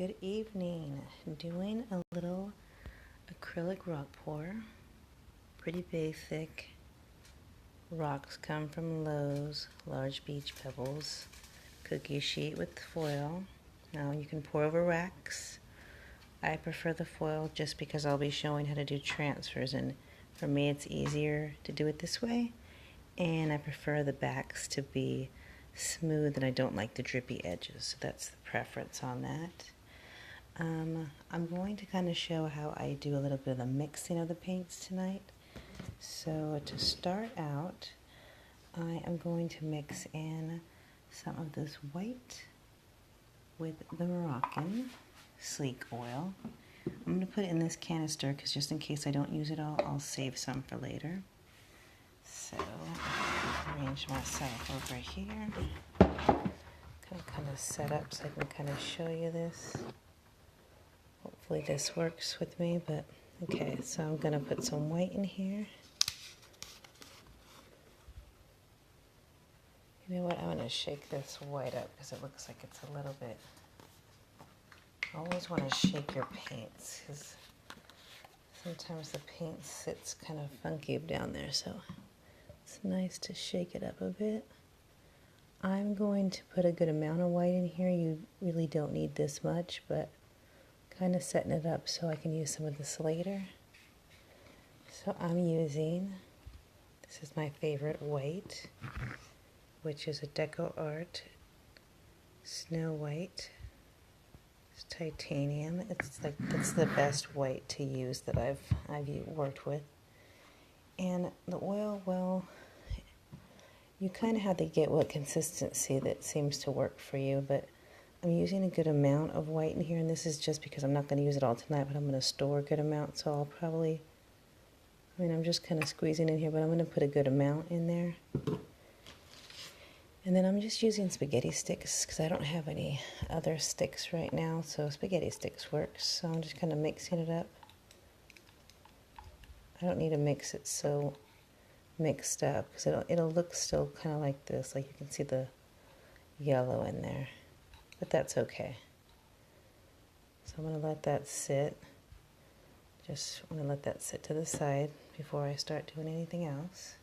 Good evening. Doing a little acrylic rock pour. Pretty basic. Rocks come from Lowe's, large beach pebbles. Cookie sheet with foil. Now you can pour over racks. I prefer the foil just because I'll be showing how to do transfers, and for me it's easier to do it this way. And I prefer the backs to be smooth, and I don't like the drippy edges, so that's the preference on that. I'm going to kind of show how I do a little bit of the mixing of the paints tonight. So to start out, I am going to mix in some of this white with the Moroccan sleek oil. I'm going to put it in this canister because just in case I don't use it all, I'll save some for later. So I'll arrange myself over here. Kind of set up so I can kind of show you this. Hopefully this works with me, but okay, so I'm going to put some white in here. You know what, I'm going to shake this white up because it looks like it's a little bit... I always want to shake your paints because sometimes the paint sits kind of funky down there, so it's nice to shake it up a bit. I'm going to put a good amount of white in here. You really don't need this much, but kind of setting it up so I can use some of this later. So I'm using, this is my favorite white, which is a Deco Art Snow White. It's titanium. It's the best white to use that I've worked with. And the oil, well, you kind of have to get what consistency that seems to work for you, but I'm using a good amount of white in here, and this is just because I'm not going to use it all tonight, but I'm going to store a good amount, so I'll probably, I'm just kind of squeezing in here, but I'm going to put a good amount in there. And then I'm just using spaghetti sticks because I don't have any other sticks right now, so spaghetti sticks works. So I'm just kind of mixing it up. I don't need to mix it so mixed up because it'll look still kind of like this, like you can see the yellow in there, but that's okay. So I'm going to let that sit. Just want to let that sit to the side before I start doing anything else.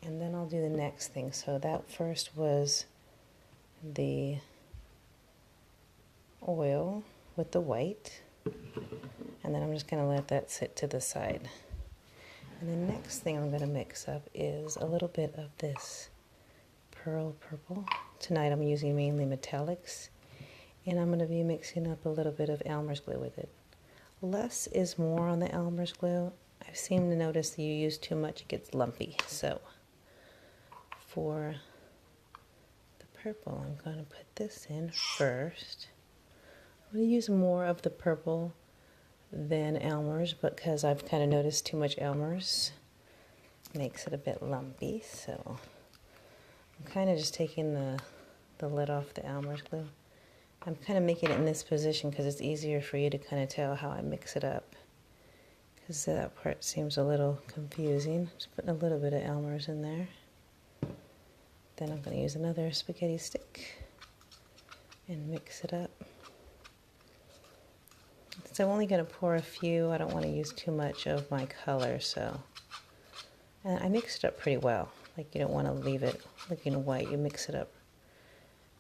And then I'll do the next thing. So that first was the oil with the white, and then I'm just going to let that sit to the side. And the next thing I'm going to mix up is a little bit of this pearl purple. Tonight I'm using mainly metallics, and I'm going to be mixing up a little bit of Elmer's glue with it. Less is more on the Elmer's glue. I seem to notice that you use too much, it gets lumpy. So for the purple, I'm going to put this in first. I'm going to use more of the purple than Elmer's because I've kind of noticed too much Elmer's makes it a bit lumpy, so I'm kind of just taking the lid off the Elmer's glue. I'm kind of making it in this position because it's easier for you to kind of tell how I mix it up, because that part seems a little confusing. Just putting a little bit of Elmer's in there. Then I'm going to use another spaghetti stick and mix it up. So I'm only going to pour a few. I don't want to use too much of my color, so. And I mixed it up pretty well. Like, you don't want to leave it looking white. You mix it up.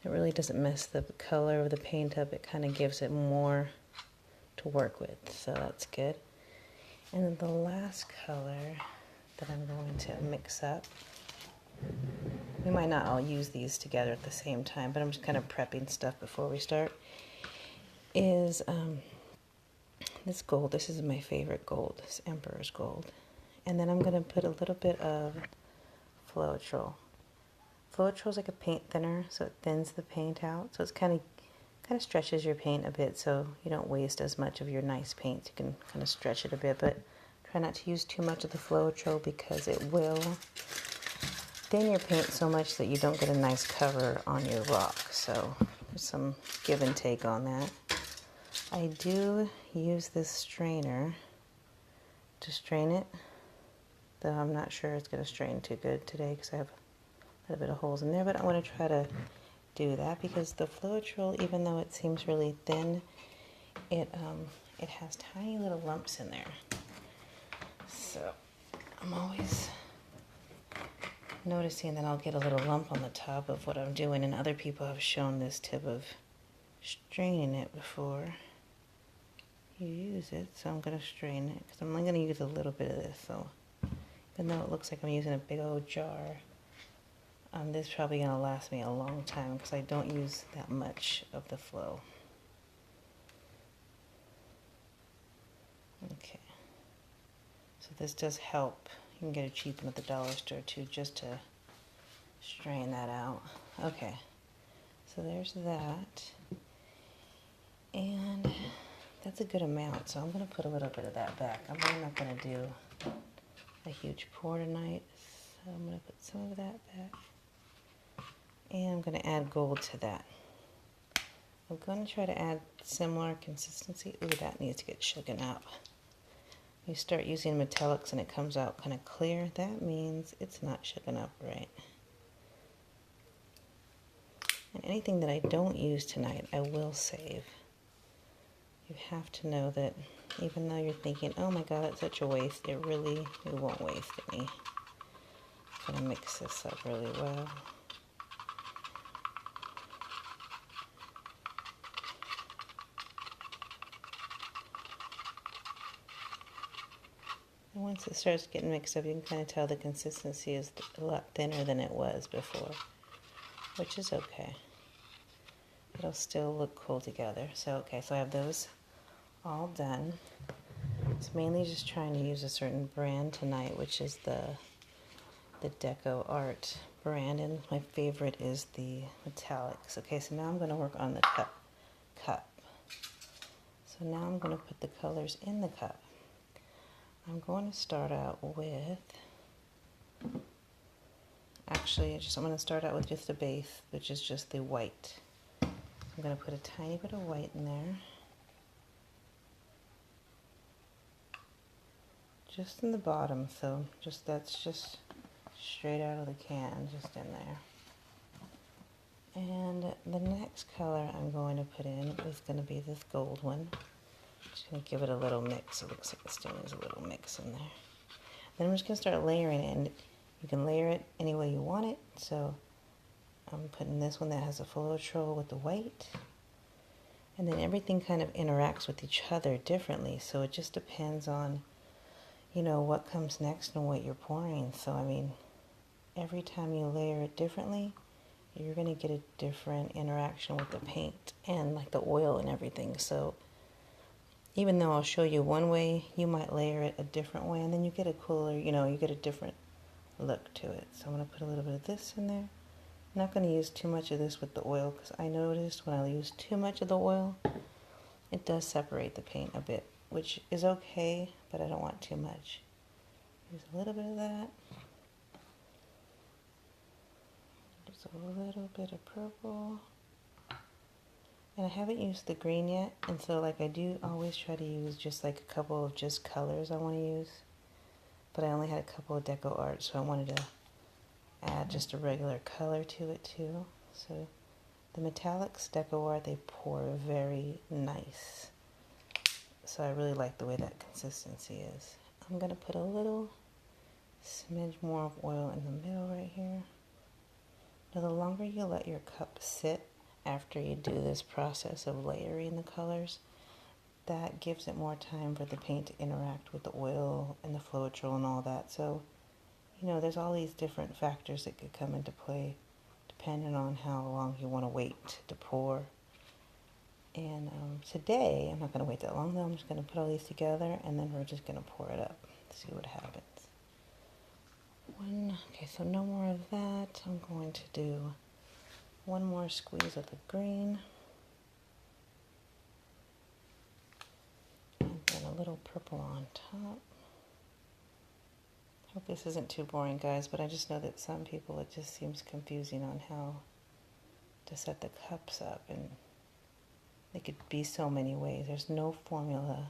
It really doesn't mess the color of the paint up. It kind of gives it more to work with, so that's good. And then the last color that I'm going to mix up, we might not all use these together at the same time, but I'm just kind of prepping stuff before we start, is this gold. This is my favorite gold, this Emperor's Gold. And then I'm going to put a little bit of floetrol. Floetrol is like a paint thinner, so it thins the paint out. So it's kind of stretches your paint a bit, so you don't waste as much of your nice paint. You can kind of stretch it a bit, but try not to use too much of the floetrol because it will thin your paint so much that you don't get a nice cover on your rock. So there's some give and take on that. I do use this strainer to strain it, though I'm not sure it's going to strain too good today because I have a little bit of holes in there, but I want to try to do that because the floetrol, even though it seems really thin, it has tiny little lumps in there. So I'm always noticing that I'll get a little lump on the top of what I'm doing, and other people have shown this tip of straining it before you use it. So I'm going to strain it because I'm only going to use a little bit of this. So even though it looks like I'm using a big old jar, this is probably going to last me a long time because I don't use that much of the flow. Okay, so this does help. You can get it cheap at the dollar store too, just to strain that out. Okay, so there's that, and that's a good amount, so I'm going to put a little bit of that back. I'm really not going to do a huge pour tonight, so I'm going to put some of that back, and I'm going to add gold to that. I'm going to try to add similar consistency. Ooh, that needs to get shaken up. You start using metallics and it comes out kind of clear, that means it's not shaken up right. And anything that I don't use tonight, I will save. You have to know that even though you're thinking, oh my god, that's such a waste, it won't waste any. I'm going to mix this up really well. And once it starts getting mixed up, you can kind of tell the consistency is a lot thinner than it was before, which is okay. It'll still look cool together. So, okay, so I have those all done. It's mainly just trying to use a certain brand tonight, which is the Deco Art brand, and my favorite is the metallics. Okay, so now I'm going to work on the cup. So now I'm going to put the colors in the cup. I'm going to start out with, actually, I'm going to start out with just the base, which is just the white. I'm going to put a tiny bit of white in there. Just in the bottom, so that's just straight out of the can, just in there. And the next color I'm going to put in is going to be this gold one. Just going to give it a little mix. It looks like it still needs a little mix in there. Then I'm just going to start layering it, and you can layer it any way you want it. So I'm putting this one that has a floetrol with the white. And then everything kind of interacts with each other differently. So it just depends on, you know, what comes next and what you're pouring. So, I mean, every time you layer it differently, you're going to get a different interaction with the paint and like the oil and everything. So even though I'll show you one way, you might layer it a different way, and then you get a cooler, you know, you get a different look to it. So I'm going to put a little bit of this in there. I'm not going to use too much of this with the oil because I noticed when I use too much of the oil, it does separate the paint a bit, which is okay, but I don't want too much. Use a little bit of that. Just a little bit of purple. And I haven't used the green yet, and so like I do always try to use just like a couple of just colors I want to use. But I only had a couple of Deco Art, so I wanted to add just a regular color to it too. So the metallics Deco Art, they pour very nice. So I really like the way that consistency is. I'm going to put a little smidge more of oil in the middle right here. Now the longer you let your cup sit after you do this process of layering the colors, that gives it more time for the paint to interact with the oil and the floetrol and all that. So, you know, there's all these different factors that could come into play depending on how long you want to wait to pour. And today, I'm not going to wait that long though. I'm just going to put all these together and then we're just going to pour it up, see what happens. Okay, so no more of that. I'm going to do one more squeeze of the green. And then a little purple on top. Hope this isn't too boring, guys, but I just know that some people, it just seems confusing on how to set the cups up, and they could be so many ways. There's no formula,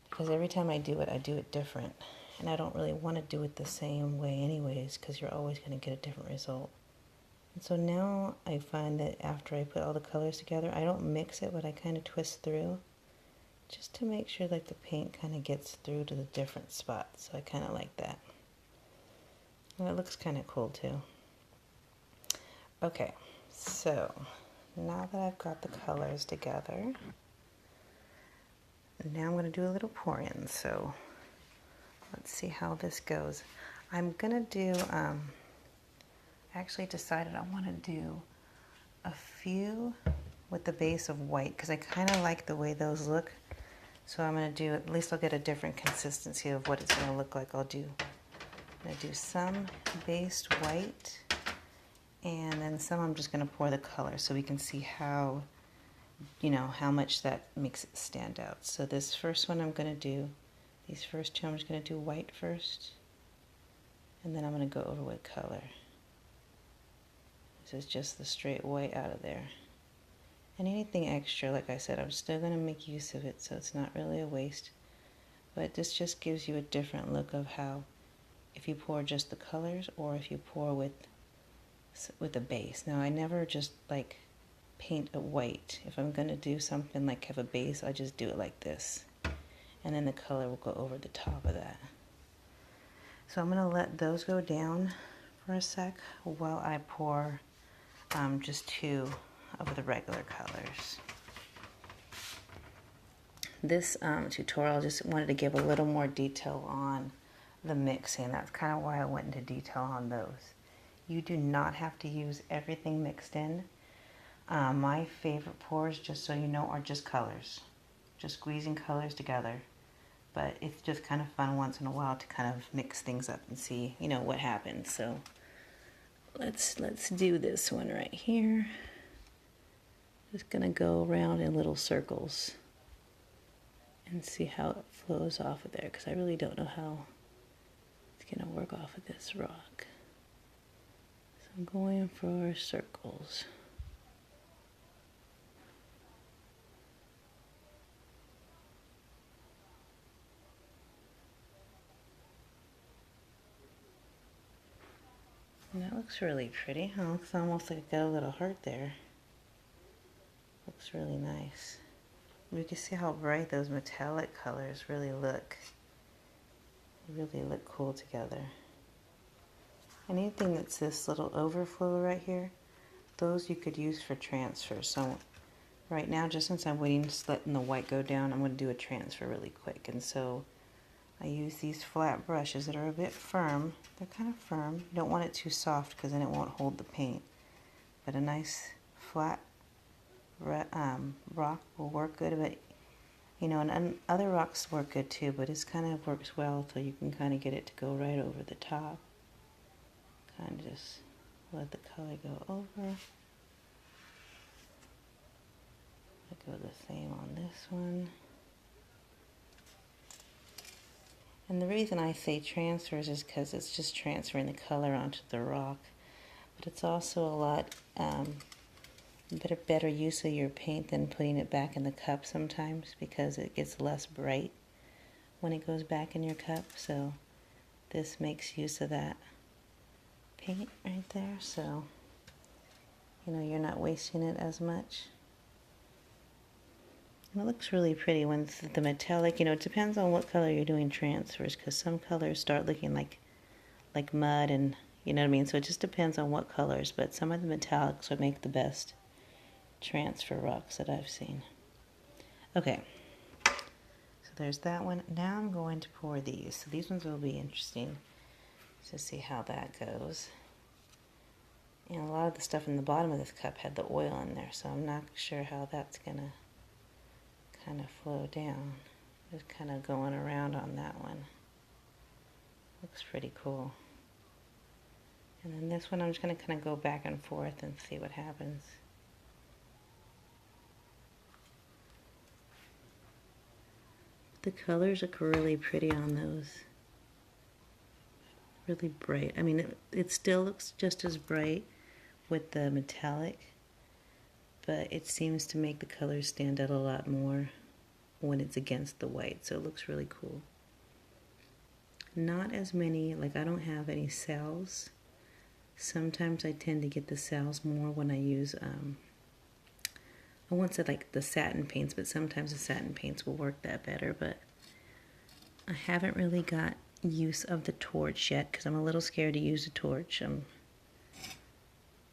because every time I do it different, and I don't really want to do it the same way anyways, because you're always going to get a different result. And so now I find that after I put all the colors together, I don't mix it, but I kind of twist through just to make sure like the paint kind of gets through to the different spots. So I kind of like that. And it looks kind of cool too. Okay, so now that I've got the colors together, now I'm going to do a little pour in. So let's see how this goes. I'm going to do, actually decided I want to do a few with the base of white because I kind of like the way those look. So I'm going to do, at least I'll get a different consistency of what it's going to look like. I'm going to do some based white, and then some I'm just going to pour the color so we can see how, you know, how much that makes it stand out. So this first one I'm going to do, these first two I'm just going to do white first, and then I'm going to go over with color. This is just the straight white out of there. And anything extra, like I said, I'm still going to make use of it, so it's not really a waste. But this just gives you a different look of how, if you pour just the colors or if you pour with a base. Now I never just like paint a white. If I'm going to do something like have a base, I just do it like this. And then the color will go over the top of that. So I'm going to let those go down for a sec while I pour just two of the regular colors. This tutorial just wanted to give a little more detail on the mixing. That's kind of why I went into detail on those. You do not have to use everything mixed in. My favorite pours, just so you know, are just colors. Just squeezing colors together. But it's just kind of fun once in a while to kind of mix things up and see, you know, what happens. So let's do this one right here. Just gonna go around in little circles and see how it flows off of there, because I really don't know how it's gonna work off of this rock. So I'm going for circles. And that looks really pretty. It looks almost like it got a little heart there. Looks really nice. You can see how bright those metallic colors really look. They really look cool together. Anything that's this little overflow right here, those you could use for transfer. So right now, just since I'm waiting, just letting the white go down, I'm going to do a transfer really quick. And so I use these flat brushes that are a bit firm. They're kind of firm. You don't want it too soft because then it won't hold the paint. But a nice flat rock will work good. But you know, and other rocks work good too, but this kind of works well so you can kind of get it to go right over the top. Kind of just let the color go over. I'll go the same on this one. And the reason I say transfers is because it's just transferring the color onto the rock. But it's also a lot better use of your paint than putting it back in the cup sometimes, because it gets less bright when it goes back in your cup. So this makes use of that paint right there, so you know you're not wasting it as much. And it looks really pretty when the metallic, you know, it depends on what color you're doing transfers, because some colors start looking like mud, and you know what I mean, so it just depends on what colors, but some of the metallics would make the best transfer rocks that I've seen. Okay, so there's that one. Now I'm going to pour these. So these ones will be interesting to see how that goes. And a lot of the stuff in the bottom of this cup had the oil in there, so I'm not sure how that's gonna kind of flow down. Just kind of going around on that one. Looks pretty cool. And then this one I'm just gonna kind of go back and forth and see what happens. The colors look really pretty on those. Really bright. I mean, it still looks just as bright with the metallic, but it seems to make the colors stand out a lot more when it's against the white, so it looks really cool. Not as many, like I don't have any cells Sometimes I tend to get the sales more when I use, I won't say like the satin paints, but sometimes the satin paints will work that better, but I haven't really got use of the torch yet because I'm a little scared to use a torch. I'm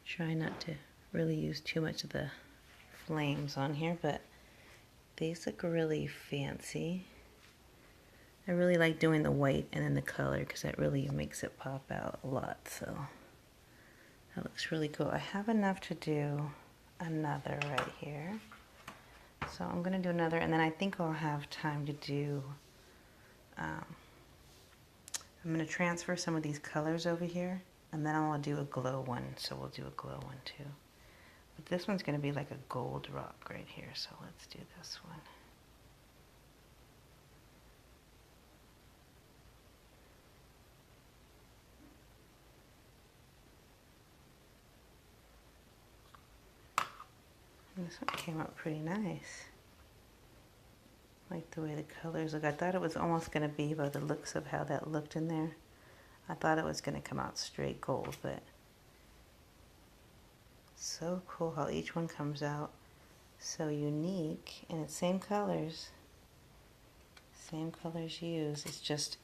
trying not to really use too much of the flames on here, but these look really fancy. I really like doing the white and then the color because that really makes it pop out a lot, so that looks really cool. I have enough to do another right here. So I'm going to do another, and then I think I'll have time to do, I'm going to transfer some of these colors over here, and then I'll do a glow one, so we'll do a glow one too. But this one's going to be like a gold rock right here, so let's do this one. And this one came out pretty nice. Like the way the colors look. I thought it was almost going to be by the looks of how that looked in there. I thought it was going to come out straight gold, but so cool how each one comes out so unique, and it's same colors used. It's just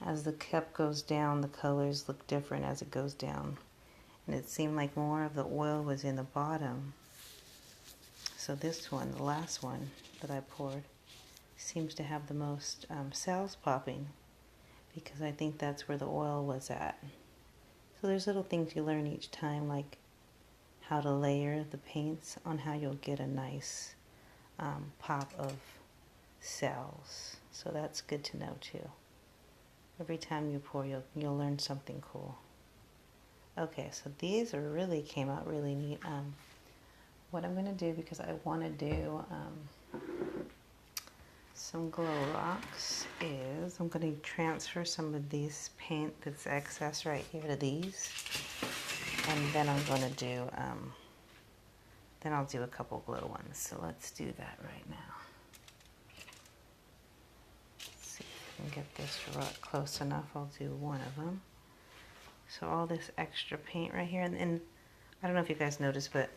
as the cup goes down, the colors look different as it goes down, and it seemed like more of the oil was in the bottom. So this one, the last one that I poured, seems to have the most cells popping because I think that's where the oil was at. So there's little things you learn each time, like how to layer the paints on how you'll get a nice pop of cells. So that's good to know too. Every time you pour, you'll learn something cool. Okay, so these really came out really neat. What I'm going to do, because I want to do some glow rocks, is I'm going to transfer some of these paint that's excess right here to these, and then I'm going to do then I'll do a couple glow ones. So let's do that right now. Let's see if I can get this rock close enough. I'll do one of them. So all this extra paint right here, and I don't know if you guys noticed, but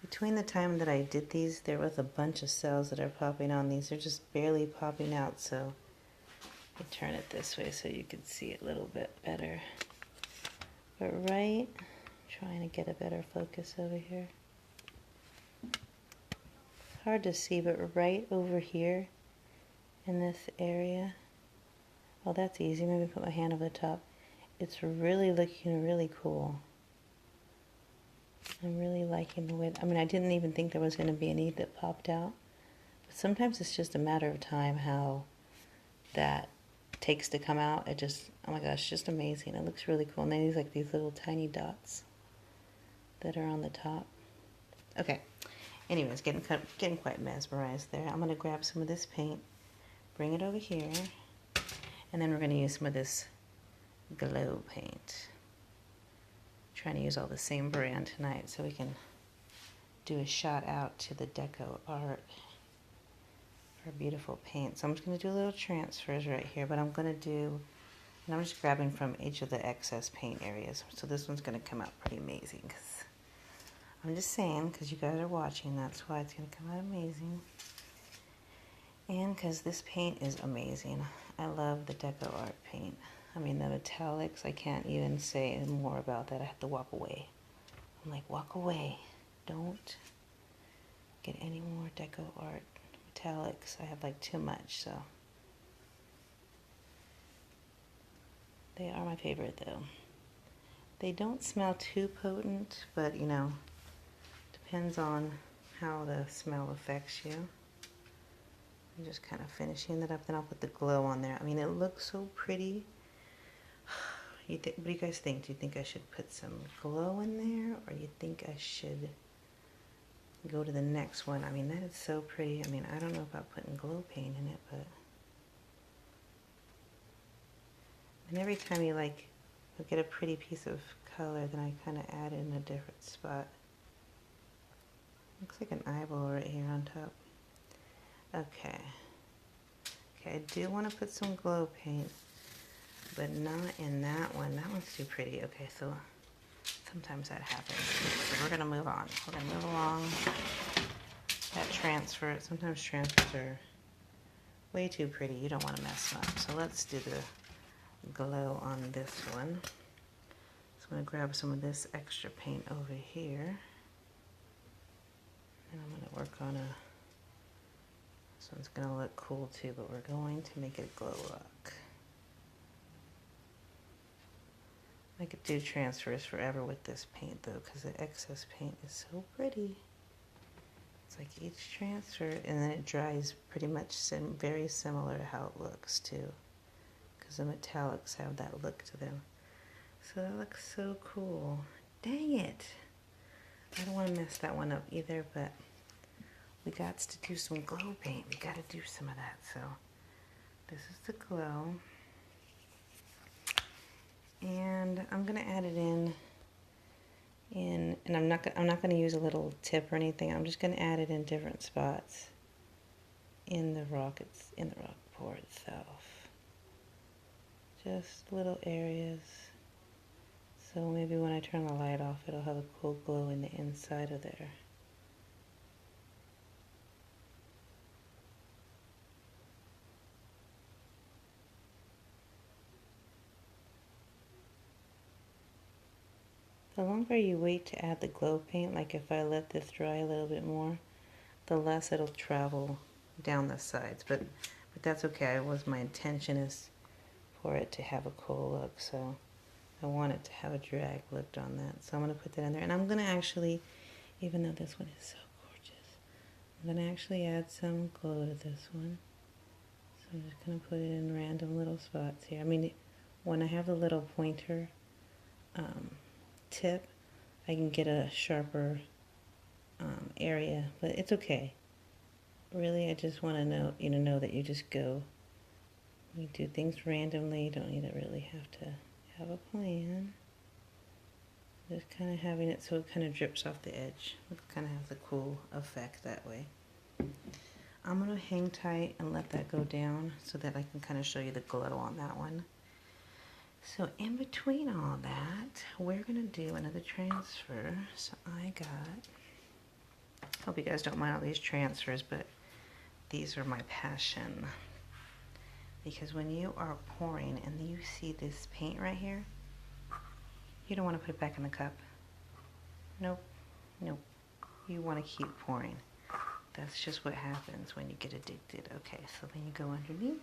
between the time that I did these, there was a bunch of cells that are popping on these. They're just barely popping out, so I turn it this way so you can see it a little bit better. But right, trying to get a better focus over here. It's hard to see, but right over here in this area, well, that's easy. Maybe put my hand over the top. It's really looking really cool. I'm really liking the way, I mean, I didn't even think there was going to be any that popped out. But sometimes it's just a matter of time how that takes to come out. It just, oh my gosh, just amazing. It looks really cool. And then these like these little tiny dots that are on the top. Okay. Anyways, getting quite mesmerized there. I'm going to grab some of this paint, bring it over here, and then we're going to use some of this glow paint. Trying to use all the same brand tonight so we can do a shout out to the Deco Art for beautiful paint. So I'm just going to do little transfers right here, but I'm going to do, and I'm just grabbing from each of the excess paint areas. So this one's going to come out pretty amazing, because I'm just saying, because you guys are watching, that's why it's going to come out amazing. And because this paint is amazing. I love the Deco Art paint. I mean, the metallics, I can't even say more about that. I have to walk away. I'm like, walk away. Don't get any more Deco Art metallics. I have like too much, so. They are my favorite though. They don't smell too potent, but you know, depends on how the smell affects you. I'm just kind of finishing that up, then I'll put the glow on there. I mean, it looks so pretty. What do you guys think? Do you think I should put some glow in there, or you think I should go to the next one? I mean, that is so pretty. I mean, I don't know about putting glow paint in it, but and every time you like get a pretty piece of color, then I kind of add it in a different spot. Looks like an eyeball right here on top. Okay. Okay, I do want to put some glow paint, but not in that one. That one's too pretty. Okay, so sometimes that happens. So we're gonna move on. We're gonna move along. That transfer, sometimes transfers are way too pretty. You don't want to mess them up. So let's do the glow on this one. So I'm gonna grab some of this extra paint over here. And I'm gonna work on this one's gonna look cool too, but we're going to make it glow rock. I could do transfers forever with this paint though, because the excess paint is so pretty. It's like each transfer, and then it dries pretty much very similar to how it looks too, because the metallics have that look to them. So that looks so cool. Dang it! I don't want to mess that one up either, but we got to do some glow paint. We got to do some of that. So this is the glow. And I'm gonna add it in, and I'm not gonna use a little tip or anything. I'm just gonna add it in different spots in the rock pour itself. Just little areas. So maybe when I turn the light off, it'll have a cool glow in the inside of there. The longer you wait to add the glow paint, like if I let this dry a little bit more, the less it'll travel down the sides. But that's okay. My intention is for it to have a cool look, so I want it to have a drag look on that. So I'm going to put that in there. And I'm going to actually, even though this one is so gorgeous, I'm going to actually add some glow to this one. So I'm just going to put it in random little spots here. I mean, when I have the little pointer tip, I can get a sharper area, but it's okay. Really, I just want to know, know that you just go. You do things randomly. You don't need to really have to have a plan. Just kind of having it so it kind of drips off the edge. It kind of has the cool effect that way. I'm going to hang tight and let that go down so that I can kind of show you the glow on that one. So in between all that, we're going to do another transfer. So hope you guys don't mind all these transfers, but these are my passion. Because when you are pouring and you see this paint right here, you don't want to put it back in the cup. Nope, nope. You want to keep pouring. That's just what happens when you get addicted. Okay, so then you go underneath.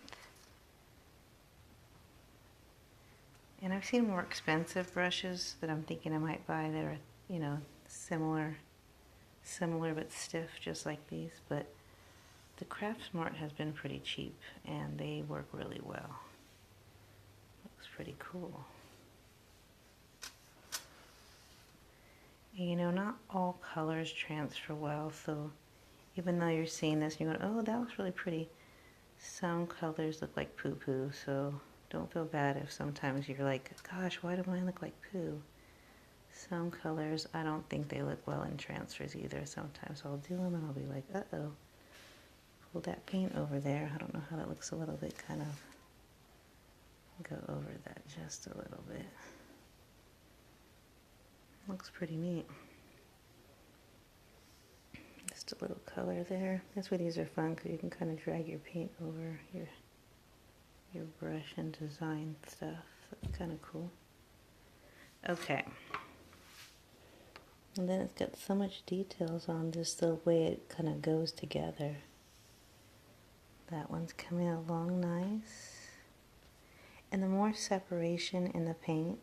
And I've seen more expensive brushes that I'm thinking I might buy that are, similar but stiff, just like these. But the Craft Smart has been pretty cheap, and they work really well. Looks pretty cool. And, not all colors transfer well, so even though you're seeing this and you're going, oh, that looks really pretty, some colors look like poo-poo, so don't feel bad if sometimes you're like, gosh, why do mine look like poo? Some colors, I don't think they look well in transfers either. Sometimes I'll do them and I'll be like, uh-oh, pull that paint over there. I don't know how that looks a little bit, kind of go over that just a little bit. Looks pretty neat. Just a little color there. That's why these are fun, because you can kind of drag your paint over your brush and design stuff. That's kind of cool. Okay. And then it's got so much details on this, the way it kind of goes together. That one's coming along nice. And the more separation in the paint,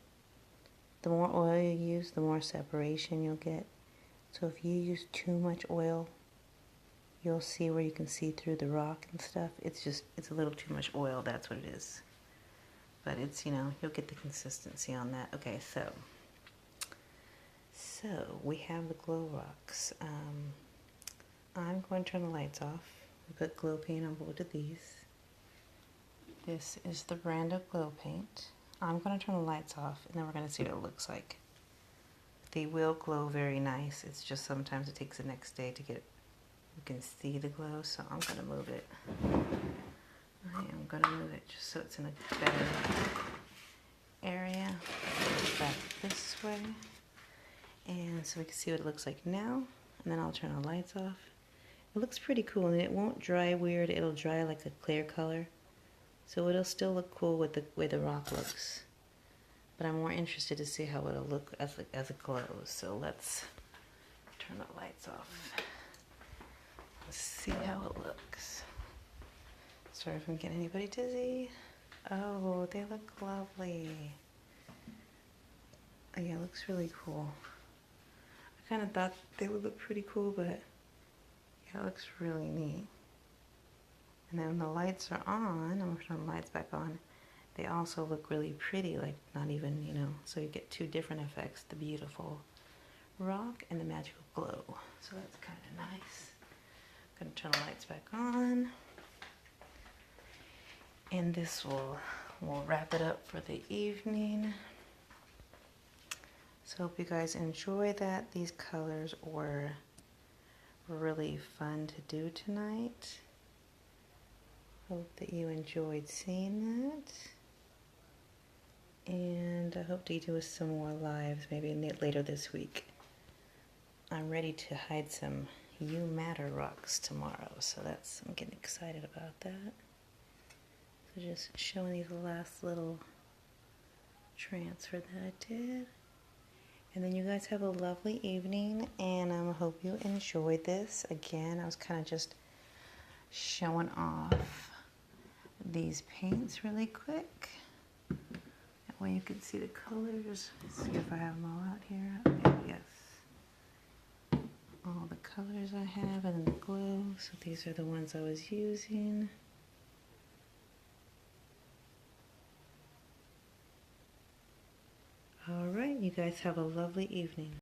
the more oil you use, the more separation you'll get. So if you use too much oil, you'll see where you can see through the rock and stuff. It's a little too much oil, that's what it is. But it's, you'll get the consistency on that. Okay, so we have the glow rocks. I'm going to turn the lights off. We put glow paint on both of these. This is the brand of glow paint. I'm going to turn the lights off, and then we're going to see what it looks like. They will glow very nice. It's just sometimes it takes the next day to get, you can see the glow, so I'm going to move it. I am going to move it just so it's in a better area. Back this way. And so we can see what it looks like now, and then I'll turn the lights off. It looks pretty cool, and it won't dry weird. It'll dry like a clear color, so it'll still look cool with the way the rock looks. But I'm more interested to see how it'll look as it glows. So let's turn the lights off. Let's see how it looks. Sorry if I'm getting anybody dizzy. Oh, they look lovely. Oh, yeah, it looks really cool. I kind of thought they would look pretty cool, but yeah, it looks really neat. And then when the lights are on, I'm gonna turn the lights back on, they also look really pretty, like not even, you know, so you get two different effects, the beautiful rock and the magical glow. So that's kind of nice. I'm gonna turn the lights back on. And this will wrap it up for the evening. So hope you guys enjoy that. These colors were really fun to do tonight. Hope that you enjoyed seeing that. And I hope to do some more lives maybe later this week. I'm ready to hide some You Matter rocks tomorrow, so I'm getting excited about that. So just showing you the last little transfer that I did. And then you guys have a lovely evening, and I hope you enjoyed this. Again, I was kind of just showing off these paints really quick. That way you can see the colors. Let's see if I have them all out here. Okay, yes. All the colors I have and the glow. So these are the ones I was using. All right, you guys have a lovely evening.